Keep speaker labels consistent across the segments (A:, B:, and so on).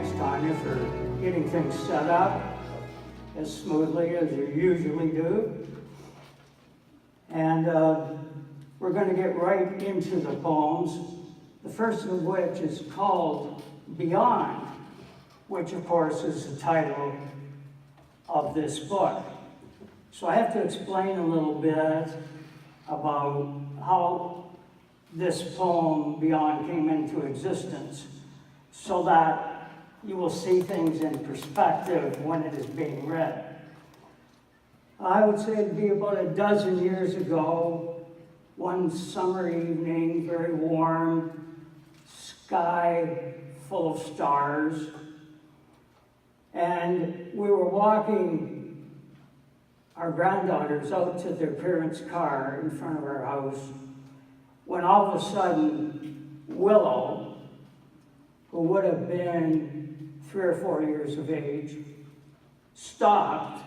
A: Thanks, Tanya, for getting things set up as smoothly as you usually do. And we're going to get right into the poems, the first of which is called Beyond, which of course is the title of this book. So I have to explain a little bit about how this poem, Beyond, came into existence, so that you will see things in perspective when it is being read. I would say it'd be about a dozen years ago, one summer evening, very warm, sky full of stars, and we were walking our granddaughters out to their parents' car in front of our house, when all of a sudden, Willow, who would have been 3 or 4 years of age, stopped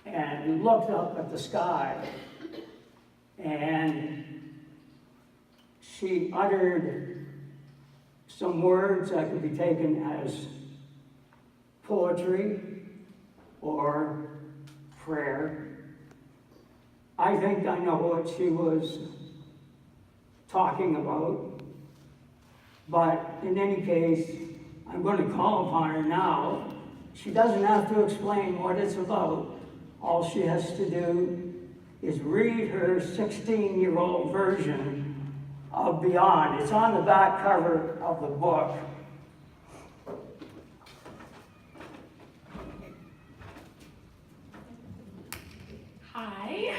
A: and looked up at the sky, and she uttered some words that could be taken as poetry or prayer. I think I know what she was talking about, but in any case, I'm going to call upon her now. She doesn't have to explain what it's about. All she has to do is read her 16-year-old version of Beyond. It's on the back cover of the book.
B: Hi,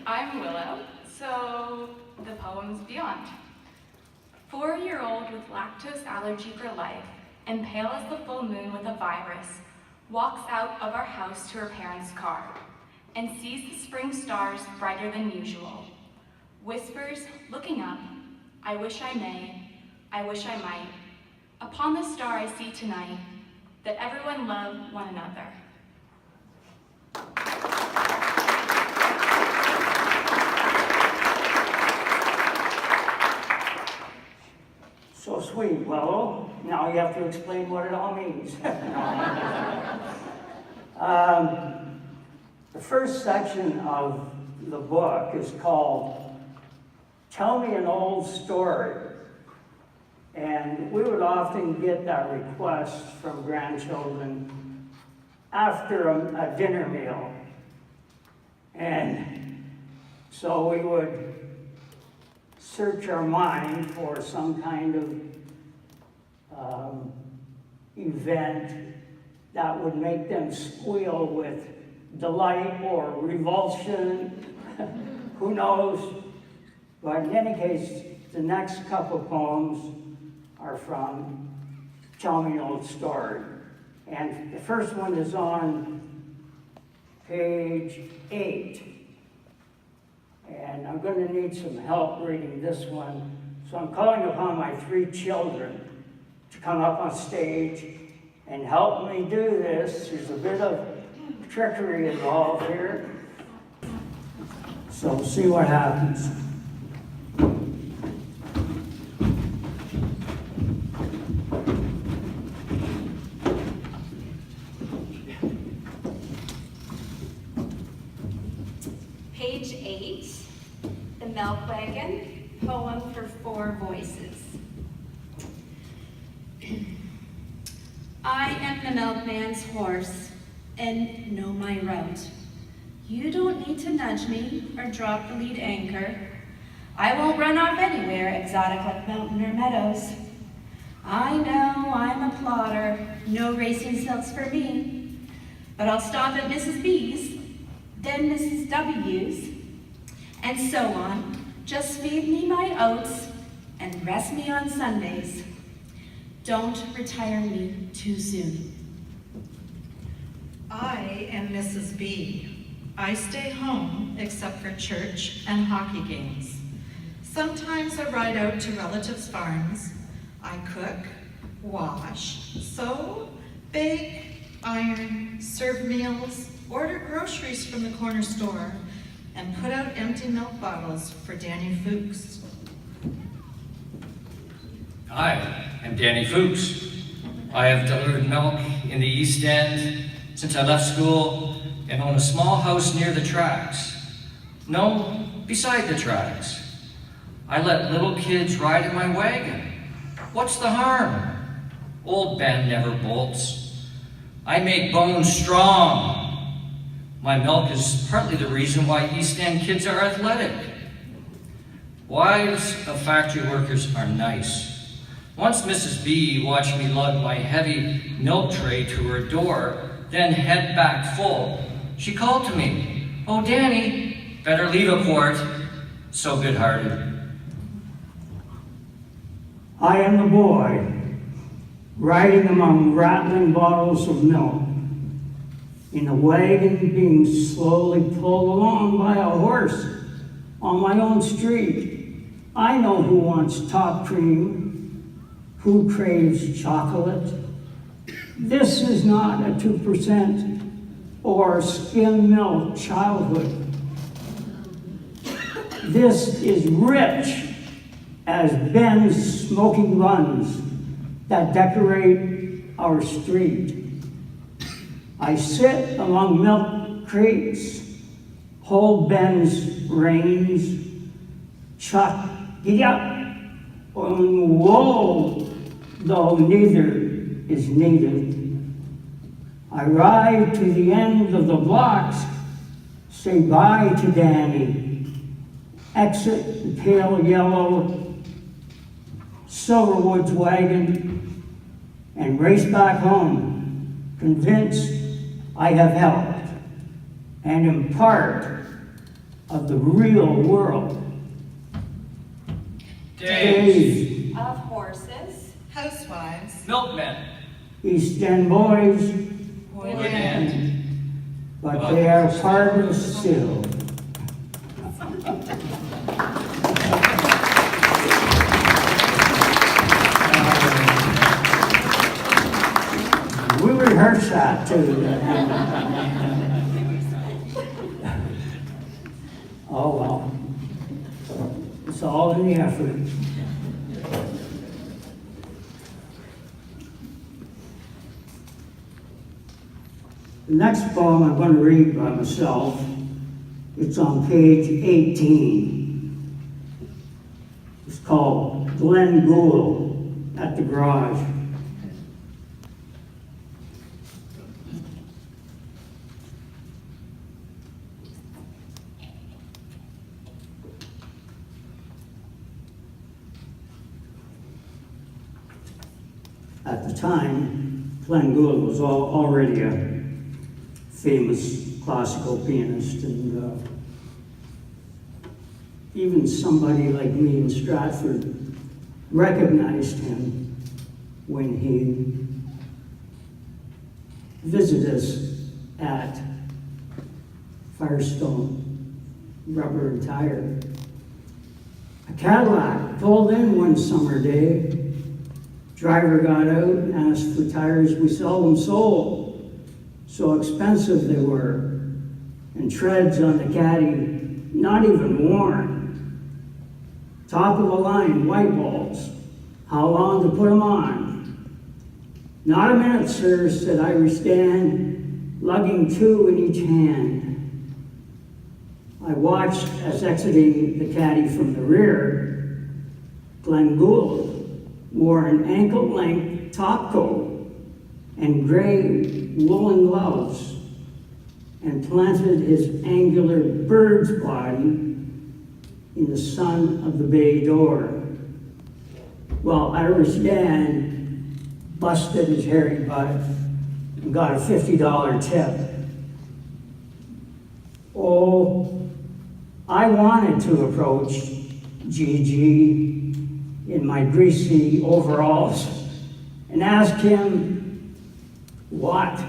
B: I'm Willow. So, the poem's Beyond. 4-year-old with lactose allergy for life and pale as the full moon with a virus walks out of our house to her parents' car and sees the spring stars brighter than usual. Whispers, looking up, I wish I may, I wish I might. Upon the star I see tonight that everyone love one another.
A: So sweet, Willow. Now you have to explain what it all means. The first section of the book is called Tell Me an Old Story. And we would often get that request from grandchildren after a dinner meal. And so we would search our mind for some kind of event that would make them squeal with delight or revulsion, who knows? But in any case, the next couple poems are from Tell Me an Old Story. And the first one is on page 8. And I'm going to need some help reading this one. So I'm calling upon my 3 children to come up on stage and help me do this. There's a bit of trickery involved here. So we'll see what happens.
C: Page 8, The Milk Wagon, poem for 4 voices. I am the milkman's horse and know my route. You don't need to nudge me or drop the lead anchor. I won't run off anywhere exotic like mountain or meadows. I know I'm a plotter, no racing silks for me, but I'll stop at Mrs. B's, then Mrs. W's, and so on. Just feed me my oats and rest me on Sundays. Don't retire me too soon.
D: I am Mrs. B. I stay home except for church and hockey games. Sometimes I ride out to relatives' farms. I cook, wash, sew, bake, iron, serve meals, order groceries from the corner store, and put out empty milk bottles for Danny Fuchs.
E: Hi, I'm Danny Fuchs. I have delivered milk in the East End since I left school and own a small house near the tracks. No, beside the tracks. I let little kids ride in my wagon. What's the harm? Old Ben never bolts. I make bones strong. My milk is partly the reason why East End kids are athletic. Wives of factory workers are nice. Once Mrs. B watched me lug my heavy milk tray to her door, then head back full. She called to me, "Oh, Danny, better leave a quart." So good-hearted.
A: I am the boy, riding among rattling bottles of milk, in a wagon being slowly pulled along by a horse on my own street. I know who wants top cream, who craves chocolate. This is not a 2% or skim milk childhood. This is rich as Ben's smoking runs that decorate our street. I sit among milk crates, hold Ben's reins, Chuck, giddy up, and whoa, though neither is needed. I ride to the end of the blocks, say bye to Danny, exit the pale yellow Silverwood's wagon, and race back home, convinced I have helped and am part of the real world.
E: Days,
C: Of horses,
D: Housewives,
E: milkmen,
A: East End boys,
E: wood end.
A: but they are part of still. We rehearsed that too. Oh well, it's all in the effort. The next poem I'm going to read by myself. It's on page 18. It's called Glen Gould at the Garage. At the time, Glen Gould was already a famous classical pianist, and even somebody like me in Stratford recognized him when he visited us at Firestone Rubber and Tire. A Cadillac pulled in one summer day. Driver got out and asked for tires. We seldom sold. So expensive they were. And treads on the caddy, not even worn. Top of the line, white balls. How long to put them on? Not a minute, sir, said Irish Dan, lugging two in each hand. I watched as exiting the caddy from the rear, Glen Gould wore an ankle-length top coat and gray woolen gloves and planted his angular bird's body in the sun of the bay door, while Irish Dan busted his hairy butt and got a $50 tip. Oh, I wanted to approach Gigi in my greasy overalls and ask him what.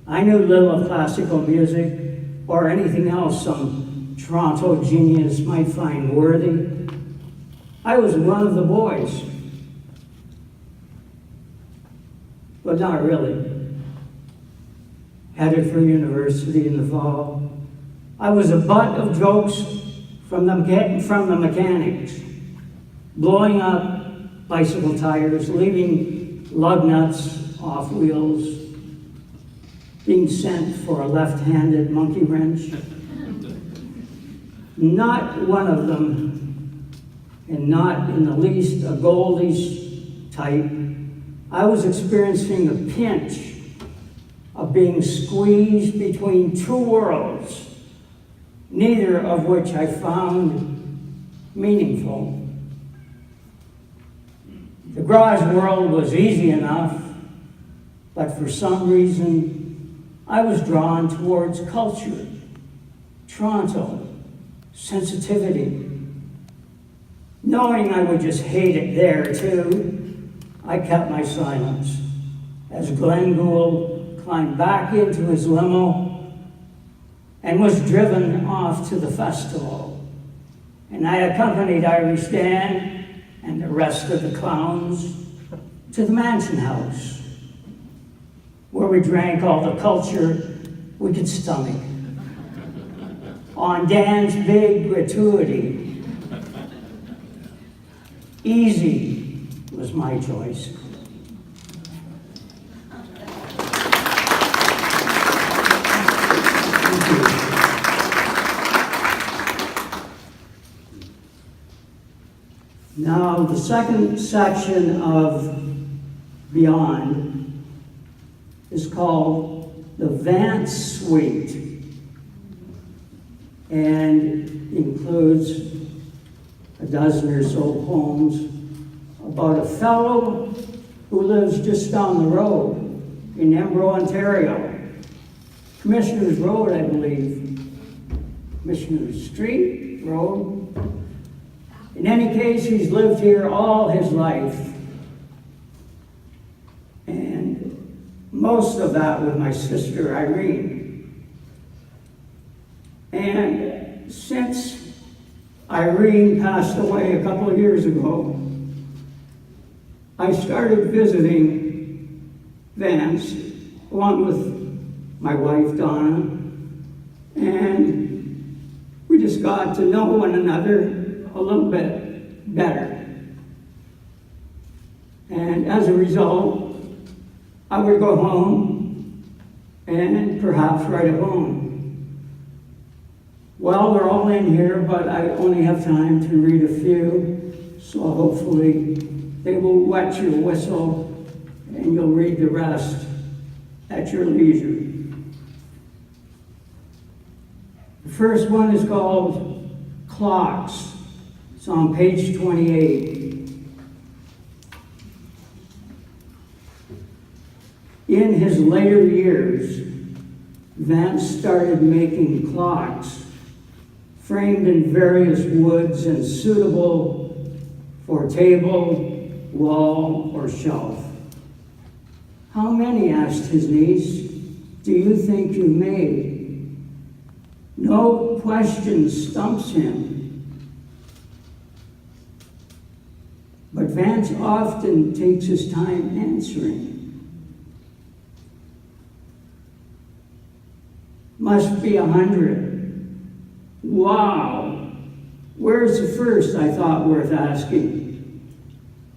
A: I knew little of classical music or anything else some Toronto genius might find worthy. I was one of the boys, but not really. Headed for university in the fall. I was a butt of jokes from the mechanics, blowing up bicycle tires, leaving lug nuts off wheels, being sent for a left-handed monkey wrench. Not one of them, and not in the least a Goldie's type. I was experiencing the pinch of being squeezed between two worlds, neither of which I found meaningful. The garage world was easy enough, but for some reason, I was drawn towards culture, Toronto, sensitivity. Knowing I would just hate it there too, I kept my silence as Glenn Gould climbed back into his limo and was driven off to the festival. And I accompanied Irish Dan and the rest of the clowns to the Mansion House, where we drank all the culture we could stomach. On Dan's big gratuity, easy was my choice. Thank you. Now, the second section of Beyond is called the Vance Suite and includes a dozen or so poems about a fellow who lives just down the road in Embro, Ontario. Commissioner's Road, I believe. Commissioner's Street Road. In any case, he's lived here all his life. And most of that with my sister Irene. And since Irene passed away a couple of years ago, I started visiting Vance along with my wife Donna, and we just got to know one another a little bit better. And as a result, I would go home and perhaps write a poem. Well, they're all in here, but I only have time to read a few, so hopefully they will wet your whistle and you'll read the rest at your leisure. The first one is called Clocks. It's on page 28. In his later years, Vance started making clocks framed in various woods and suitable for table, wall, or shelf. How many, asked his niece, do you think you made? No question stumps him. But Vance often takes his time answering. Must be 100. Wow! Where's the first? I thought worth asking.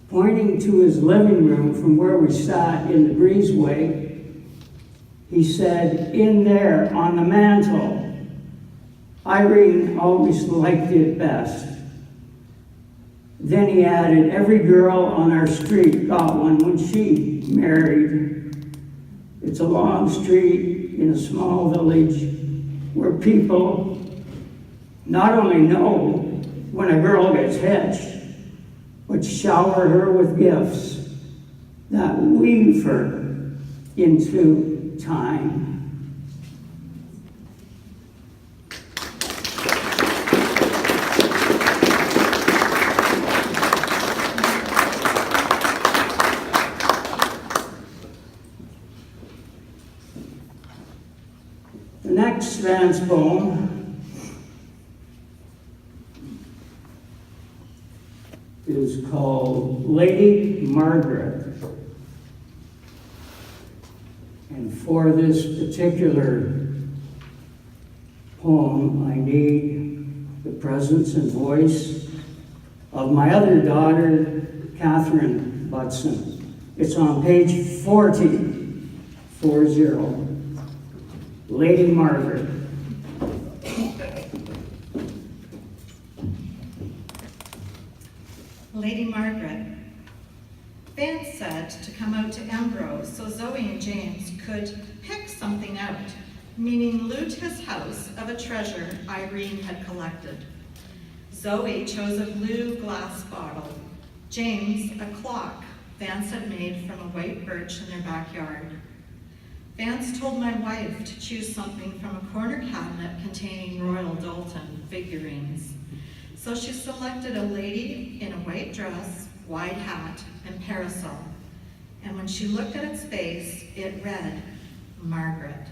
A: Pointing to his living room from where we sat in the breezeway, he said, in there on the mantle. Irene always liked it best. Then he added, every girl on our street got one when she married. It's a long street in a small village where people not only know when a girl gets hitched, but shower her with gifts that weave her into time. The next Vance poem is called Lady Margaret. And for this particular poem, I need the presence and voice of my other daughter, Catherine Butson. It's on page 40, 40. Lady Margaret.
D: Lady Margaret. Vance said to come out to Embro so Zoe and James could pick something out, meaning loot his house of a treasure Irene had collected. Zoe chose a blue glass bottle, James a clock Vance had made from a white birch in their backyard. Vance told my wife to choose something from a corner cabinet containing Royal Dalton figurines. So she selected a lady in a white dress, wide hat, and parasol. And when she looked at its face, it read, Margaret,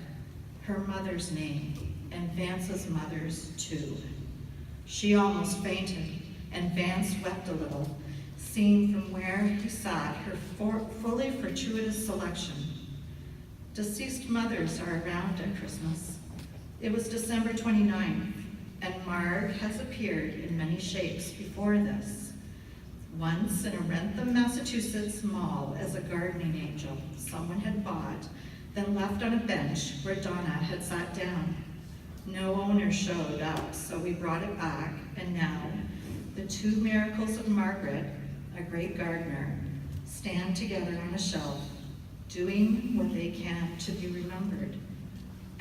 D: her mother's name, and Vance's mother's too. She almost fainted, and Vance wept a little, seeing from where he sat her fully fortuitous selection. Deceased mothers are around at Christmas. It was December 29th, and Marg has appeared in many shapes before this. Once in a Wrentham, Massachusetts mall as a gardening angel someone had bought, then left on a bench where Donna had sat down. No owner showed up, so we brought it back, and now the two miracles of Margaret, a great gardener, stand together on a shelf, doing what they can to be remembered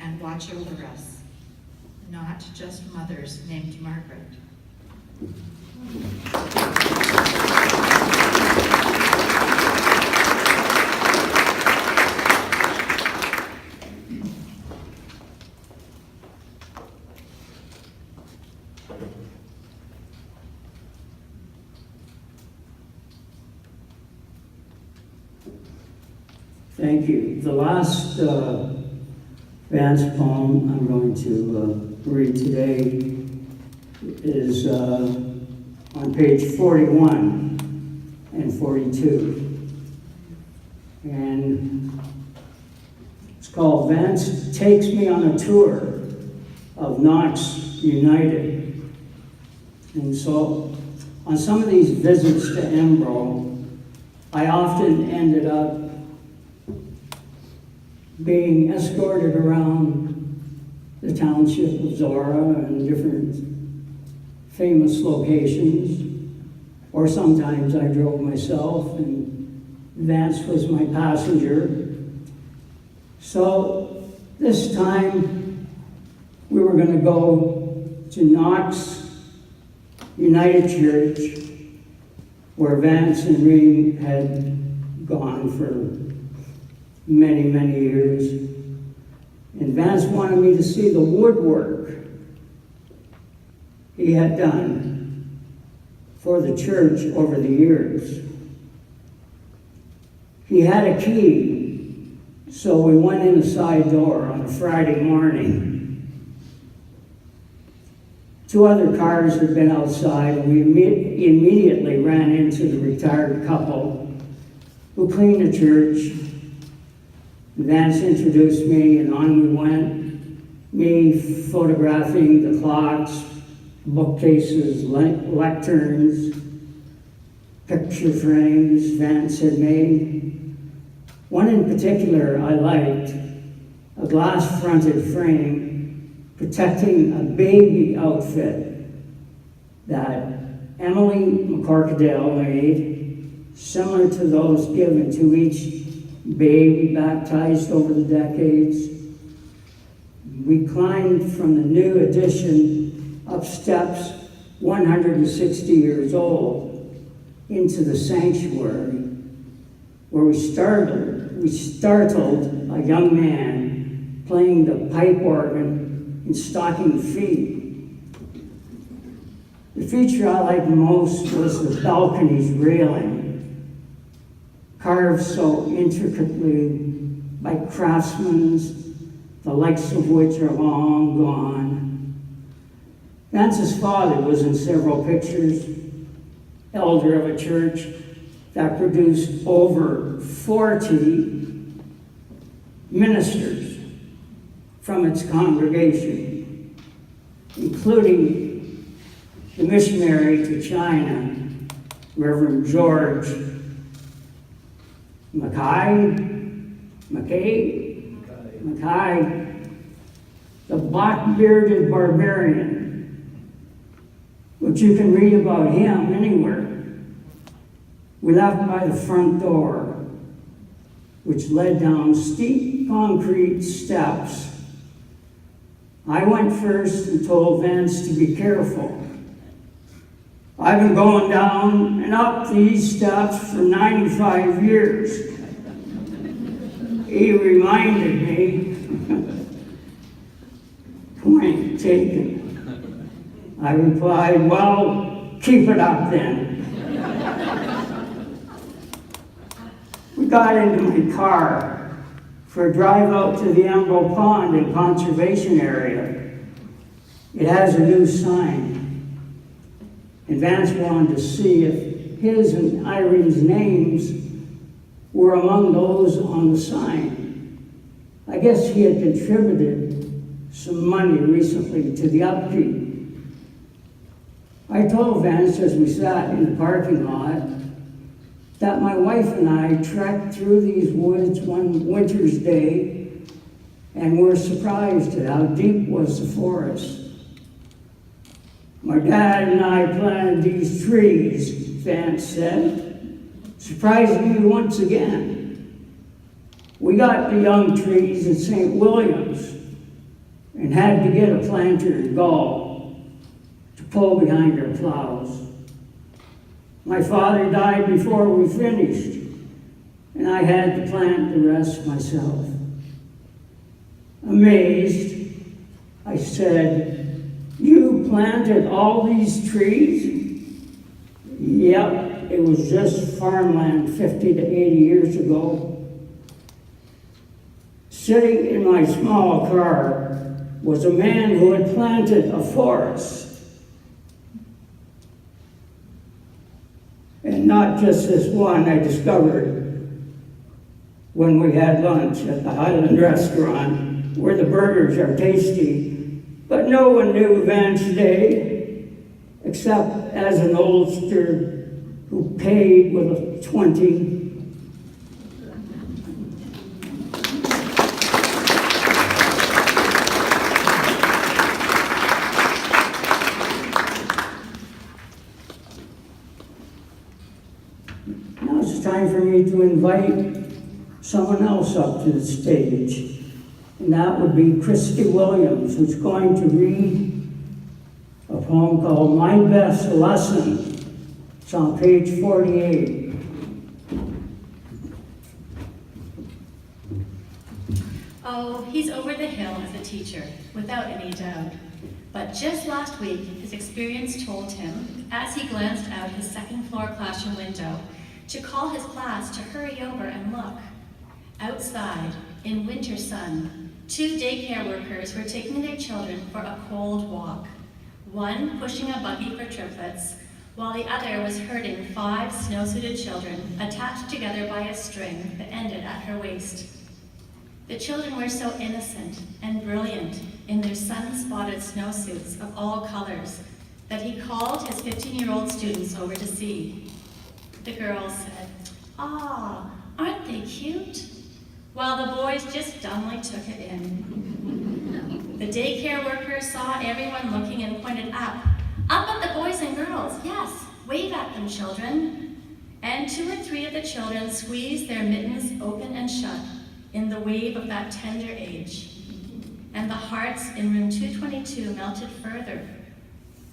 D: and watch over us, not just mothers named Margaret.
A: Thank you. The last Vance poem I'm going to read today is on page 41 and 42. And it's called Vance Takes Me on a Tour of Knox United. And so on some of these visits to Embro, I often ended up being escorted around the township of Zora and different famous locations, or sometimes I drove myself and Vance was my passenger. So this time we were going to go to Knox United Church, where Vance and Reem had gone for many, many years. And Vance wanted me to see the woodwork he had done for the church over the years. He had a key, so we went in a side door on a Friday morning. Two other cars had been outside, and we immediately ran into the retired couple who cleaned the church. Vance introduced me, and on we went, me photographing the clocks, bookcases, lecterns, picture frames Vance had made. One in particular I liked, a glass-fronted frame protecting a baby outfit that Emily McCorkadale made, similar to those given to each baby baptized over the decades. We climbed from the new addition up steps 160 years old into the sanctuary, where we startled a young man playing the pipe organ in stocking feet. The feature I liked most was the balcony's railing, carved so intricately by craftsmen, the likes of which are long gone. Vance's father was in several pictures, elder of a church that produced over 40 ministers from its congregation, including the missionary to China, Reverend George Mackay, the black-bearded barbarian, which you can read about him anywhere. We left by the front door, which led down steep concrete steps. I went first and told Vance to be careful. I've been going down and up these steps for 95 years. He reminded me, point taken. I replied, well, keep it up then. We got into my car for a drive out to the Emerald Pond and Conservation Area. It has a new sign, and Vance wanted to see if his and Irene's names were among those on the sign. I guess he had contributed some money recently to the upkeep. I told Vance as we sat in the parking lot that my wife and I trekked through these woods one winter's day and were surprised at how deep was the forest. My dad and I planted these trees, Vance said, surprising me once again. We got the young trees at St. William's and had to get a planter and gall to pull behind our plows. My father died before we finished, and I had to plant the rest myself. Amazed, I said, "You planted all these trees?" "Yep, it was just farmland 50 to 80 years ago." Sitting in my small car was a man who had planted a forest. And not just this one, I discovered when we had lunch at the Highland restaurant, where the burgers are tasty, but no one knew Vance Day, except as an oldster who paid with a 20. Now it's time for me to invite someone else up to the stage, and that would be Christy Williams, who's going to read a poem called My Best Lesson. It's on page 48.
F: Oh, he's over the hill as a teacher, without any doubt. But just last week, his experience told him, as he glanced out his second-floor classroom window, to call his class to hurry over and look. Outside, in winter sun, 2 daycare workers were taking their children for a cold walk. One pushing a buggy for triplets, while the other was herding 5 snow-suited children attached together by a string that ended at her waist. The children were so innocent and brilliant in their sun-spotted snowsuits of all colors that he called his 15-year-old students over to see. The girls said, "Ah, aren't they cute?" While the boys just dumbly took it in. The daycare workers saw everyone looking and pointed up at the boys and girls. "Yes, wave at them, children." And 2 or 3 of the children squeezed their mittens open and shut in the wave of that tender age. And the hearts in room 222 melted further.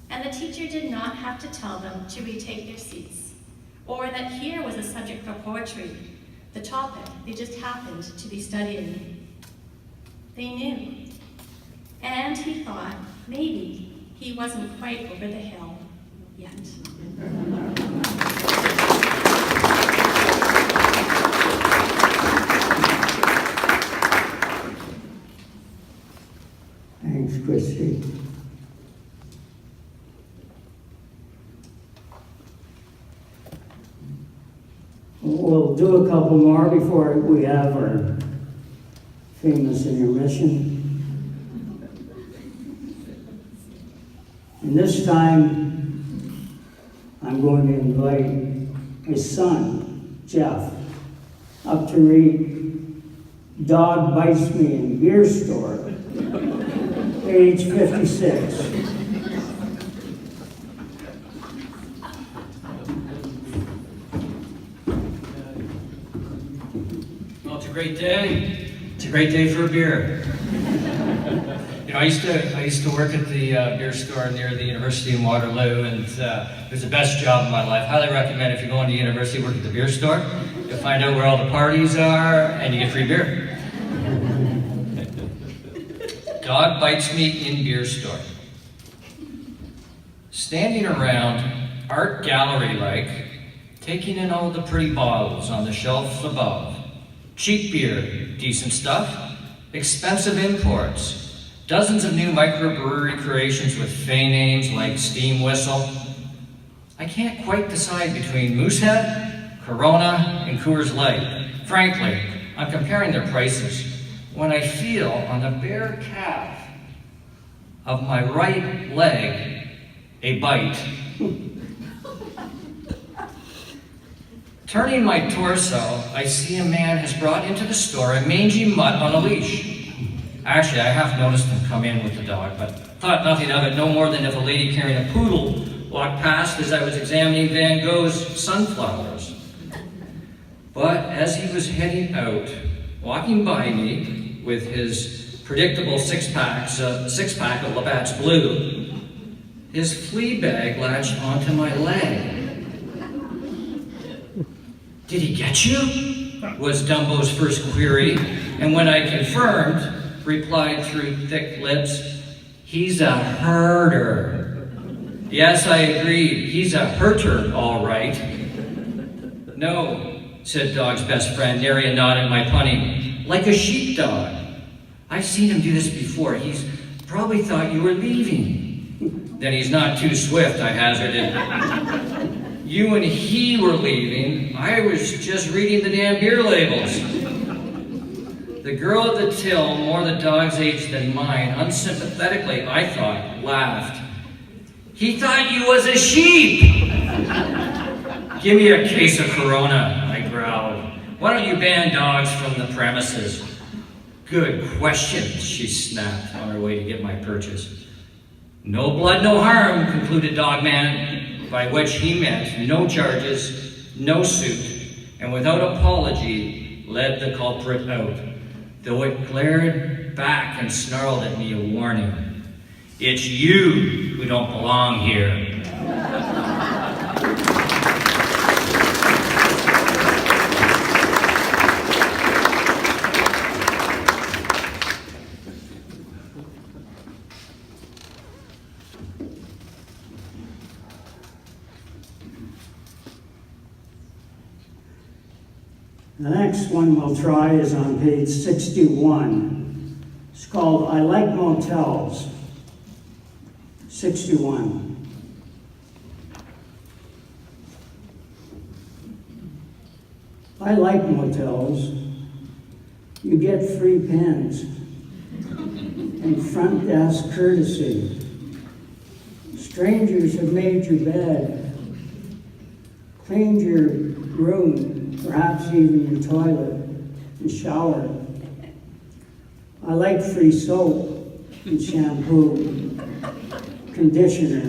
F: And the teacher did not have to tell them to retake their seats, or that here was a subject for poetry, the topic they just happened to be studying. They knew. And he thought maybe he wasn't quite over the hill yet.
A: Thanks, Christy. We'll do a couple more before we have our famous intermission. And this time, I'm going to invite his son, Jeff, up to read Dog Bites Me in Beer Store, age 56.
E: Well, it's a great day. It's a great day for a beer. You know, I used to work at the beer store near the University in Waterloo, and it was the best job of my life. Highly recommend if you're going to university, work at the beer store. You'll find out where all the parties are, and you get free beer. Dog bites me in beer store. Standing around art gallery-like, taking in all the pretty bottles on the shelves above. Cheap beer, decent stuff, expensive imports, dozens of new microbrewery creations with fey names like Steam Whistle. I can't quite decide between Moosehead, Corona, and Coors Light. Frankly, I'm comparing their prices when I feel on the bare calf of my right leg a bite. Turning my torso, I see a man has brought into the store a mangy mutt on a leash. Actually, I half noticed him come in with the dog, but thought nothing of it, no more than if a lady carrying a poodle walked past as I was examining Van Gogh's sunflowers. But as he was heading out, walking by me with his predictable six-pack of Labatt's Blue, his flea bag latched onto my leg. "Did he get you?" was Dumbo's first query, and when I confirmed, replied through thick lips, "He's a herder." Yes, I agreed, he's a herter, all right. "No," said Dog's best friend, nary a nod at my punning, "like a sheepdog. I've seen him do this before. He's probably thought you were leaving." "Then he's not too swift," I hazarded. "You and he were leaving. I was just reading the damn beer labels." The girl at the till, more the dog's age than mine, unsympathetically, I thought, laughed. "He thought you was a sheep." "Give me a case of Corona," I growled. "Why don't you ban dogs from the premises?" "Good question," she snapped on her way to get my purchase. "No blood, no harm," concluded Dogman, by which he meant no charges, no suit, and without apology led the culprit out, though it glared back and snarled at me a warning. "It's you who don't belong here."
A: The next one we'll try is on page 61. It's called I Like Motels. 61. I like motels. You get free pens and front desk courtesy. Strangers have made your bed, cleaned your room, perhaps even your toilet and shower. I like free soap and shampoo, conditioner,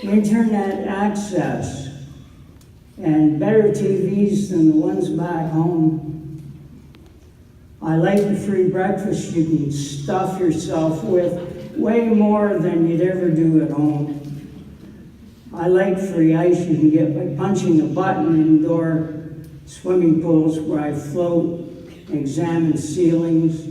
A: internet access, and better TVs than the ones back home. I like the free breakfast you can stuff yourself with way more than you'd ever do at home. I like free ice you can get by punching a button in indoor swimming pools where I float and examine ceilings.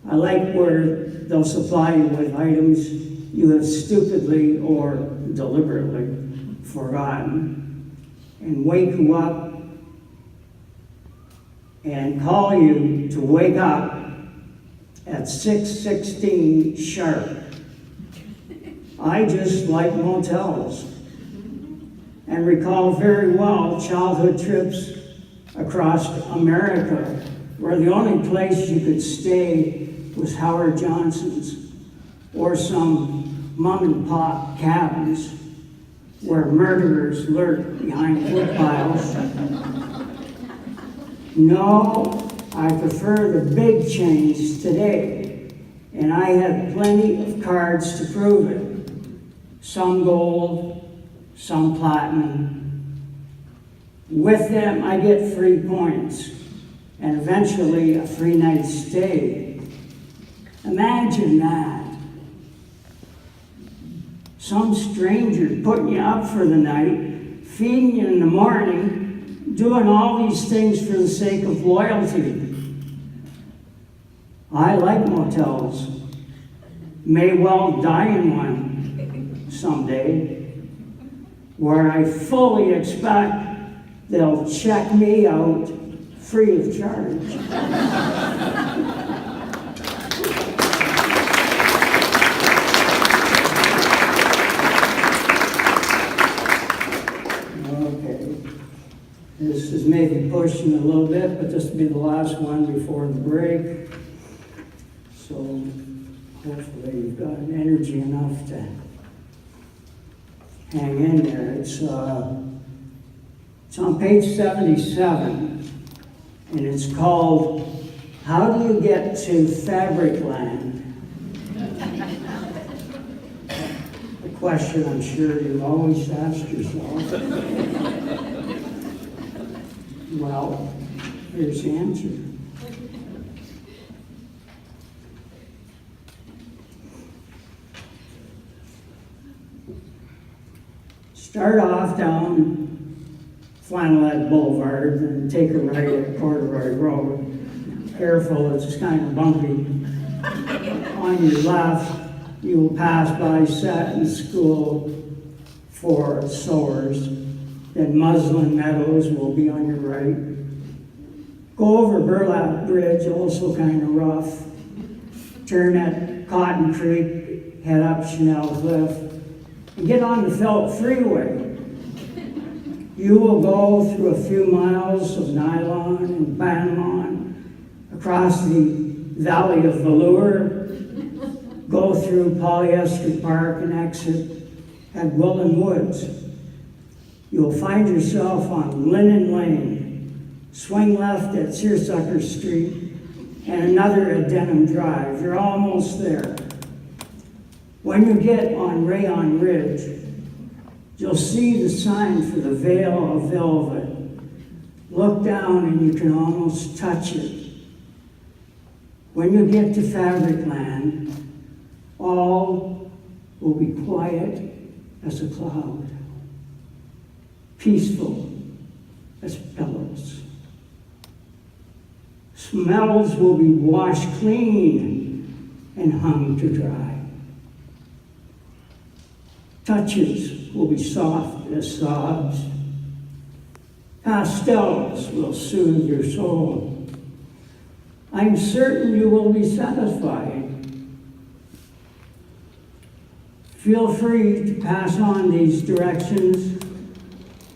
A: I like where they'll supply you with items you have stupidly or deliberately forgotten and wake you up and call you to wake up at 6:16 sharp. I just like motels and recall very well childhood trips across America where the only place you could stay was Howard Johnson's or some mom and pop cabins where murderers lurk behind woodpiles. No, I prefer the big chains today, and I have plenty of cards to prove it. Some gold, some platinum. With them, I get free points, and eventually a free night stay. Imagine that. Some stranger putting you up for the night, feeding you in the morning, doing all these things for the sake of loyalty. I like motels. May well die in one someday, where I fully expect they'll check me out free of charge. This is maybe pushing a little bit, but this will be the last one before the break. So hopefully you've got energy enough to hang in there. It's on page 77, and it's called, How Do You Get to Fabric Land? A question I'm sure you've always asked yourself. Well, here's the answer. Start off down Flannelette Boulevard and take a right at Corduroy Road. Careful, it's kind of bumpy. On your left, you will pass by Satin School for sewers. Then Muslin Meadows will be on your right. Go over Burlap Bridge, also kind of rough. Turn at Cotton Creek, head up Chanel Cliff, and get on the Felt Freeway. You will go through a few miles of nylon and Banmon, across the Valley of Velour, go through Polyester Park and exit at Willen Woods. You'll find yourself on Linen Lane, swing left at Searsucker Street, and another at Denham Drive. You're almost there. When you get on Rayon Ridge, you'll see the sign for the Vale of Velvet. Look down and you can almost touch it. When you get to Fabric Land, all will be quiet as a cloud. Peaceful as pillows. Smells will be washed clean and hung to dry. Touches will be soft as sobs. Pastels will soothe your soul. I'm certain you will be satisfied. Feel free to pass on these directions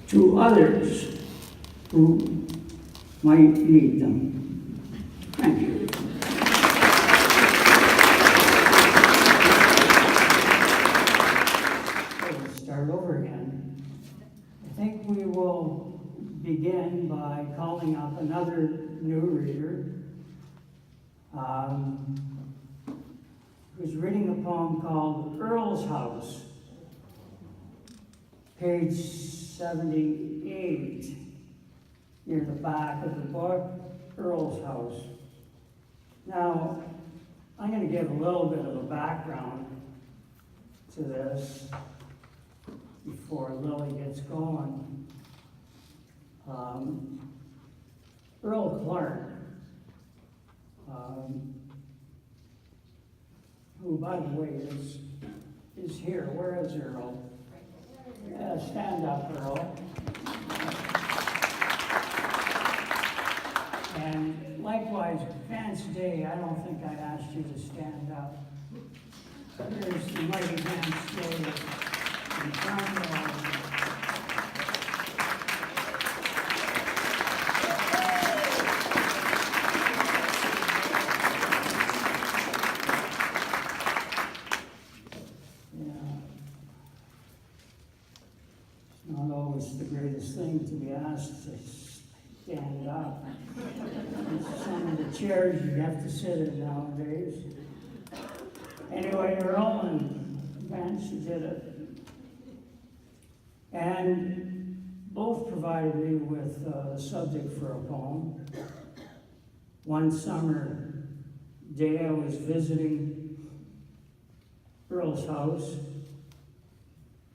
A: to others who might need them. Thank you. We'll start over again. I think we will begin by calling up another new reader who's reading a poem called Earl's House, page 78, near the back of the book, Earl's House. Now, I'm going to give a little bit of a background to this before Lily gets going. Earl Clark, who, by the way, is here. Where is Earl? Yeah, stand up, Earl. And likewise, Vance Day, I don't think I asked you to stand up. There's the mighty Vance Day in front of almost the greatest thing to be asked to stand up. Some of the chairs you have to sit in nowadays. Anyway, Earl and Vance did it. And both provided me with a subject for a poem. One summer day I was visiting Earl's house,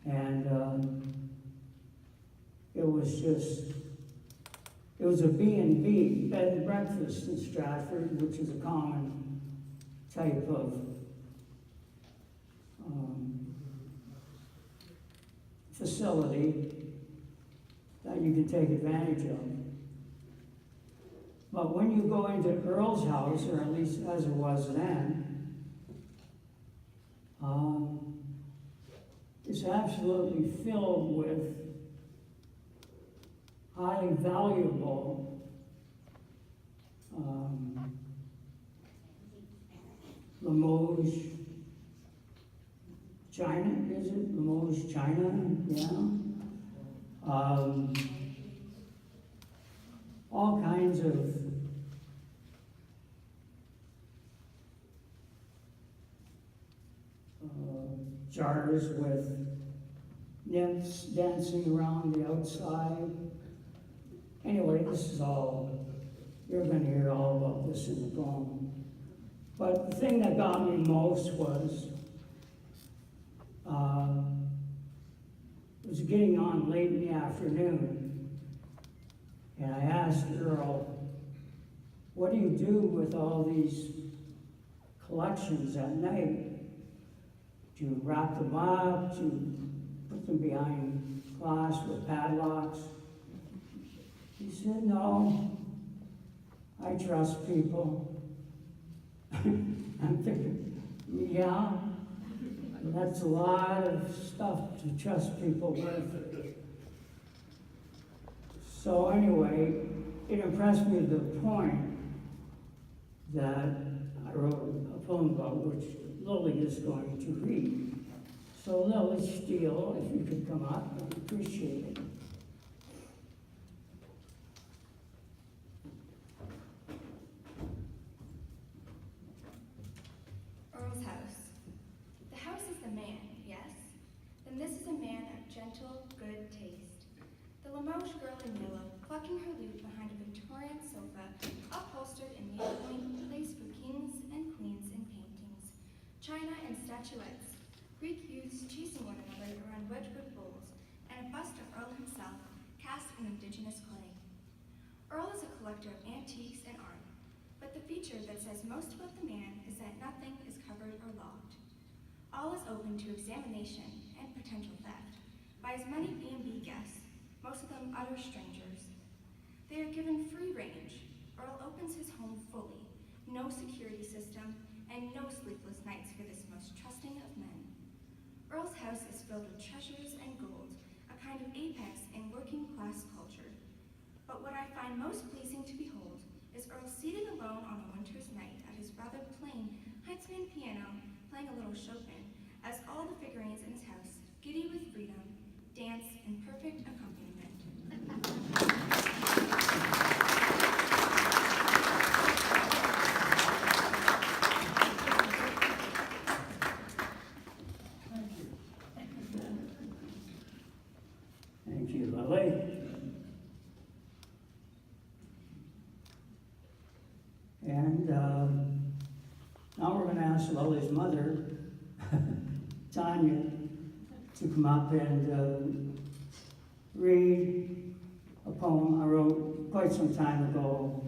A: and it was a B&B, bed and breakfast in Stratford, which is a common type of facility that you can take advantage of. But when you go into Earl's house, or at least as it was then, it's absolutely filled with highly valuable Limoges China, is it? Limoges China, yeah. All kinds of jars with nymphs dancing around the outside. Anyway, this is all, you're going to hear all about this in the poem. But the thing that got me most was, it was getting on late in the afternoon, and I asked Earl, what do you do with all these collections at night? Do you wrap them up? Do you put them behind glass with padlocks? He said, no, I trust people. I'm thinking, yeah, that's a lot of stuff to trust people with. So anyway, it impressed me to the point that I wrote a poem about which Lily is going to read. So Lily Steele, if you could come up, I'd appreciate it.
B: Earl's house. The house is the man, yes? Then this is a man of gentle, good taste. The Limoges girl in yellow, plucking her lute behind a Victorian sofa, upholstered in needlepoint, place for kings and queens in paintings, china and statuettes, Greek youths chasing one another around Wedgwood bowls, and a bust of Earl himself, cast in indigenous clay. Earl is a collector of antiques and art, but the feature that says most about the man is that nothing is covered or locked. All is open to examination and potential theft by as many B&B guests, most of them utter strangers. They are given free range. Earl opens his home fully, no security system, and no sleepless nights for this most trusting of men. Earl's house is filled with treasures and gold, a kind of apex in working class culture. But what I find most pleasing to behold is Earl seated alone on a winter's night at his rather plain Heitzmann piano, playing a little Chopin, as all the figurines in his house, giddy with freedom, dance in perfect accompaniment.
A: Thank you, Lily. And now we're going to ask Lily's mother, Tanya, to come up and read a poem I wrote quite some time ago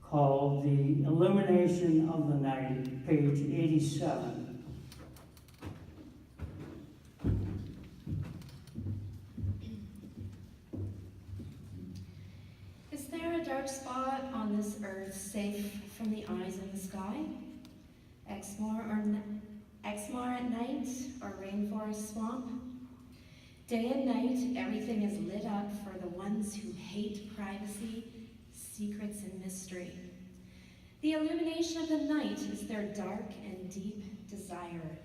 A: called The Illumination of the Night, page 87.
C: Is there a dark spot on this earth safe from the eyes of the sky? Exmoor at night, or rainforest swamp? Day and night, everything is lit up for the ones who hate privacy, secrets, and mystery. The illumination of the night is their dark and deep desire.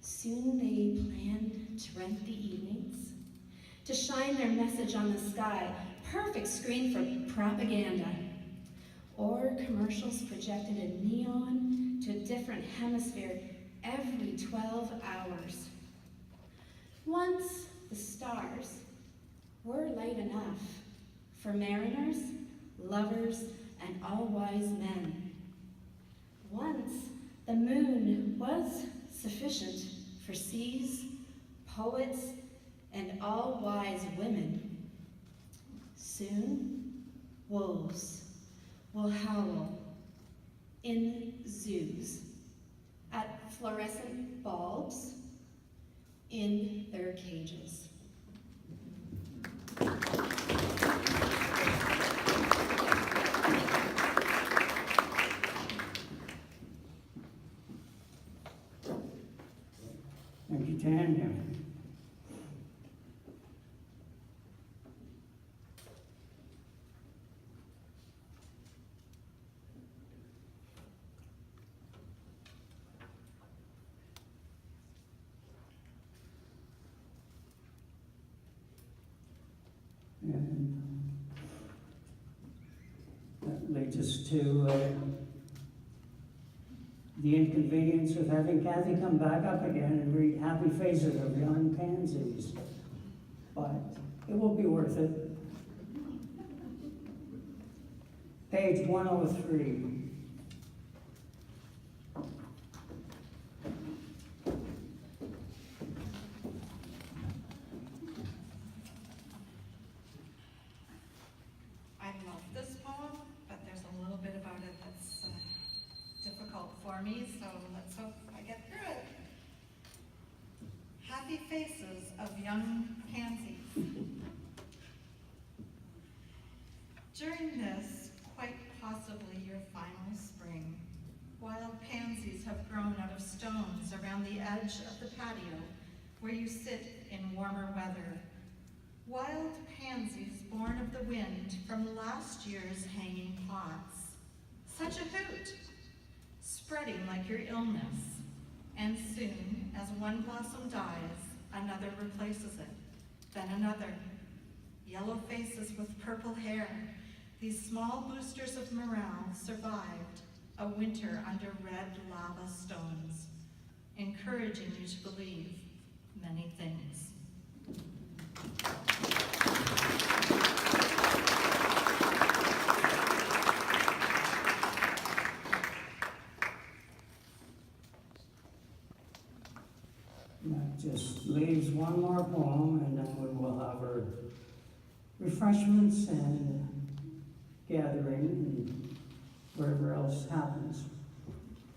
C: Soon they plan to rent the evenings, to shine their message on the sky, perfect screen for propaganda. Or commercials projected in neon to a different hemisphere every 12 hours. Once the stars were light enough for mariners, lovers, and all-wise men. Once the moon was sufficient for seas, poets, and all-wise women. Soon, wolves will howl in zoos at fluorescent bulbs in their cages.
A: Thank you, Tanya. And that leads us to the inconvenience of having Kathy come back up again and read Happy Faces of Young Pansies. But it will be worth it. Page 103.
D: I love this poem, but there's a little bit about it that's difficult for me, so let's hope I get through it. Happy Faces of Young Pansies. During this, quite possibly your final spring, wild pansies have grown out of stones around the edge of the patio where you sit in warmer weather. Wild pansies born of the wind from last year's hanging pots. Such a hoot, spreading like your illness. And soon, as one blossom dies, another replaces it, then another. Yellow faces with purple hair, these small boosters of morale survived a winter under red lava stones, encouraging you to believe many things.
A: That just leaves one more poem, and then we will have our refreshments and gathering and whatever else happens.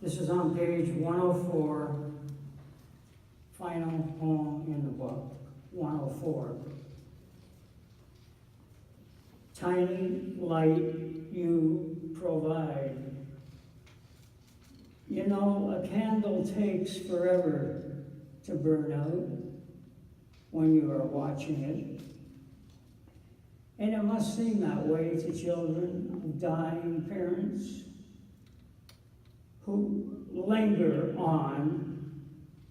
A: This is on page 104, final poem in the book, 104. Tiny light you provide. You know, a candle takes forever to burn out when you are watching it. And it must seem that way to children of dying parents who linger on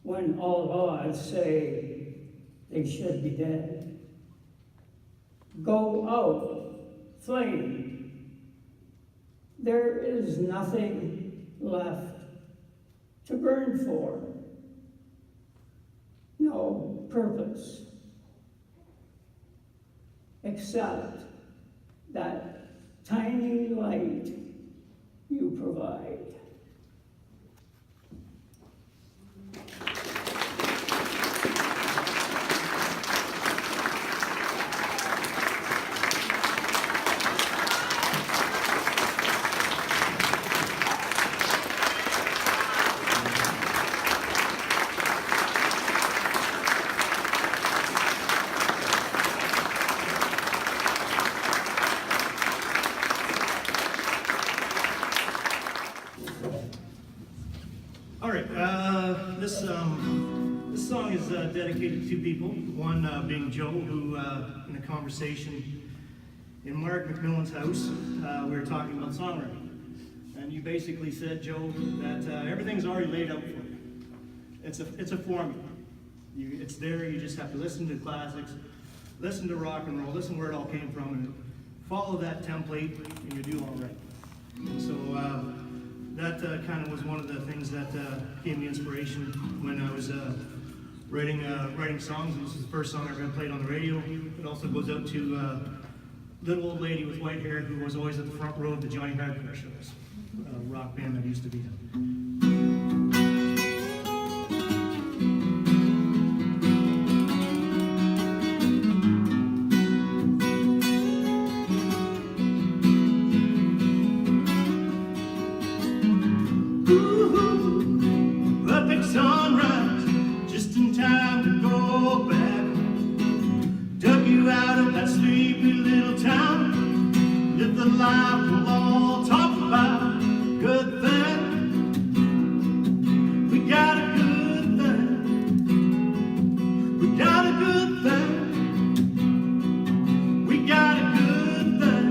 A: when all odds say they should be dead. Go out, flame. There is nothing left to burn for. No purpose, except that tiny light you provide.
G: All right, this song is dedicated to two people. One being Joe, who in a conversation in Mark McMillan's house, we were talking about songwriting. And you basically said, Joe, that everything's already laid out for you. It's a formula. It's there, you just have to listen to classics, listen to rock and roll, listen where it all came from, and follow that template, and you do all right. And so that kind of was one of the things that gave me inspiration when I was writing songs. This is the first song I ever played on the radio. It also goes out to little old lady with white hair who was always at the front row of the Johnny Hardcore shows, a rock band that used to be in. Perfect sunrise, just in time to go back. Dug you out of that sleepy little town. Live the life we'll all talk about. Good thing, we got a good thing. We got a good thing. We got a good thing.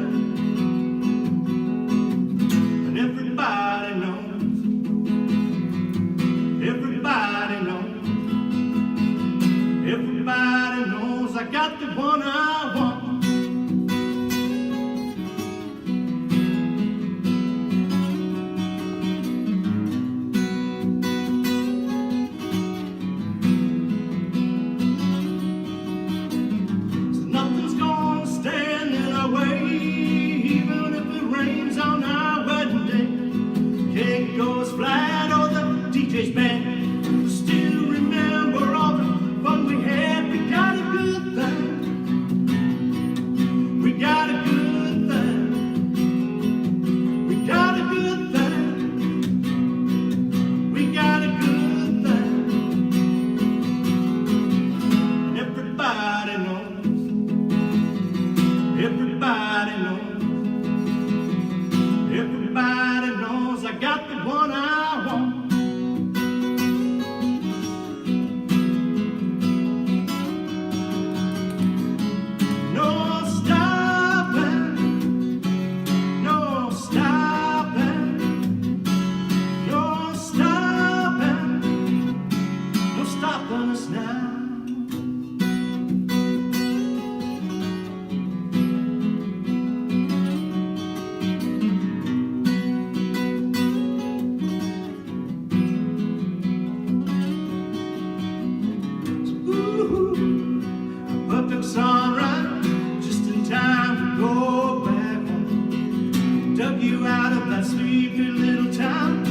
G: And everybody knows. Everybody knows. Everybody knows I got the one I want. So nothing's gonna stand in our way, even if it rains on our wedding day. Cake goes flat or the DJ's band. Still remember all the fun we had. We got a good thing. We got a good thing. We got a good thing. We got a good thing. And everybody knows. Everybody knows. Everybody knows I got the one I want. No stopping, no stopping, no stopping, no stopping us now. Ooh, a perfect sunrise, just in time to go back home. Dug you out of that sleepy little town.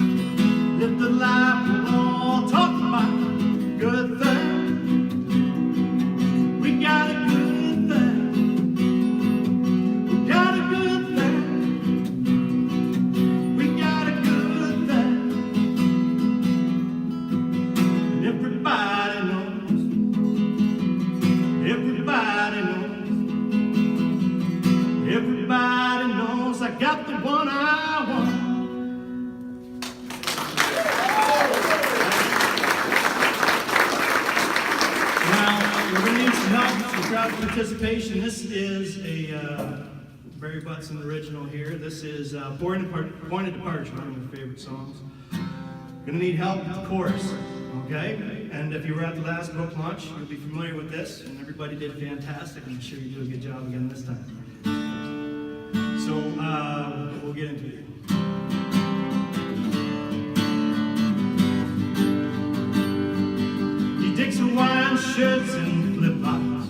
G: Lived the life we'll all talk about. Good thing. We got a good thing. We got a good thing. We got a good thing. And everybody knows. Everybody knows. Everybody knows I got the one I want. Now, we're going to need some help for crowd participation. This is a Barry Butson original here. This is Point of Departure, one of my favorite songs. Going to need help with the chorus, okay? And if you were at the last book launch, you'll be familiar with this, and everybody did fantastic. I'm sure you do a good job again this time. So we'll get into it. He digs Hawaiian shirts and flip-flops,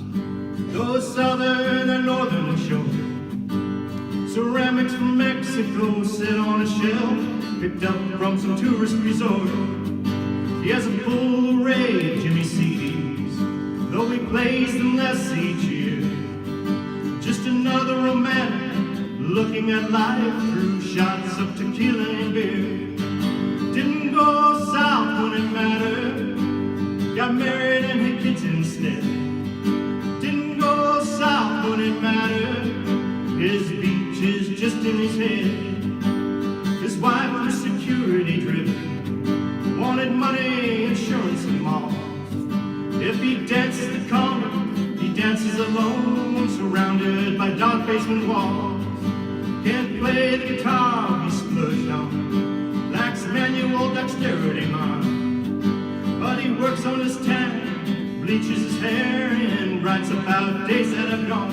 G: those southern and northern shows. Ceramics from Mexico sit on a shelf, picked up from some tourist resort. He has a full array of Jimmy CDs, though he plays them less each year. Just another romantic looking at life through shots of tequila and beer. Didn't go south when it mattered, got married and had kids instead. Didn't go south when it mattered, his beach is just in his head. His wife was security driven, wanted money, insurance, and malls. If he dances the conga, he dances alone, surrounded by dark basement walls. Can't play the guitar, he splurged on, lacks manual dexterity, man. But he works on his tan, bleaches his hair and writes about days that have gone.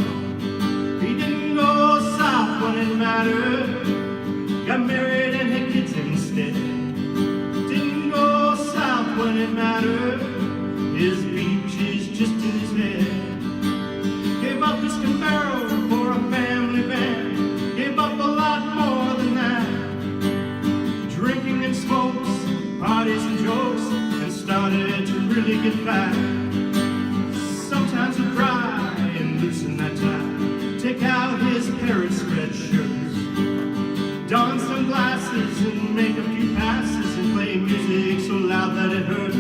G: He didn't go south when it mattered, got married and had kids instead. Didn't go south when it mattered, his beach is just in his head. Gave up his Camaro for a family van, gave up a lot more than that. Drinking and smokes, parties and jokes, and started to really get fat. Sometimes he'd cry and loosen that tie, take out his parrot spread shirts, don some glasses and make a few passes and play music so loud that it hurts.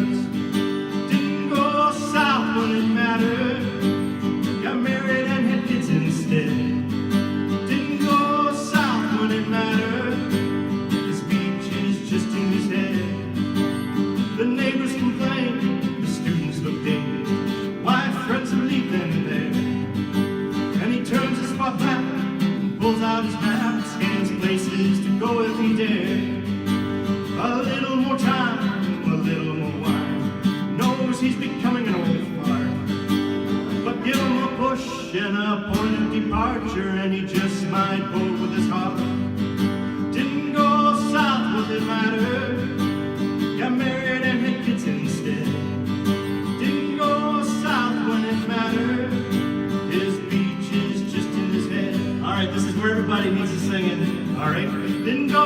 G: Didn't go south when it mattered, got married and had kids instead. Didn't go south when it mattered, his beach is just in his head. The neighbors complain, the students look dazed, why friends would leave them there. And he turns his spot back, pulls out his map, scans places to go if he dare. A little more time, a little more wine, knows he's becoming an old fart. But give him a push and a point of departure, and he just might vote with his heart. Didn't go south with it mattered, got married and had kids instead. Didn't go south when it mattered, his beach is just in his head. All right, this is where everybody needs to sing it. All right, didn't go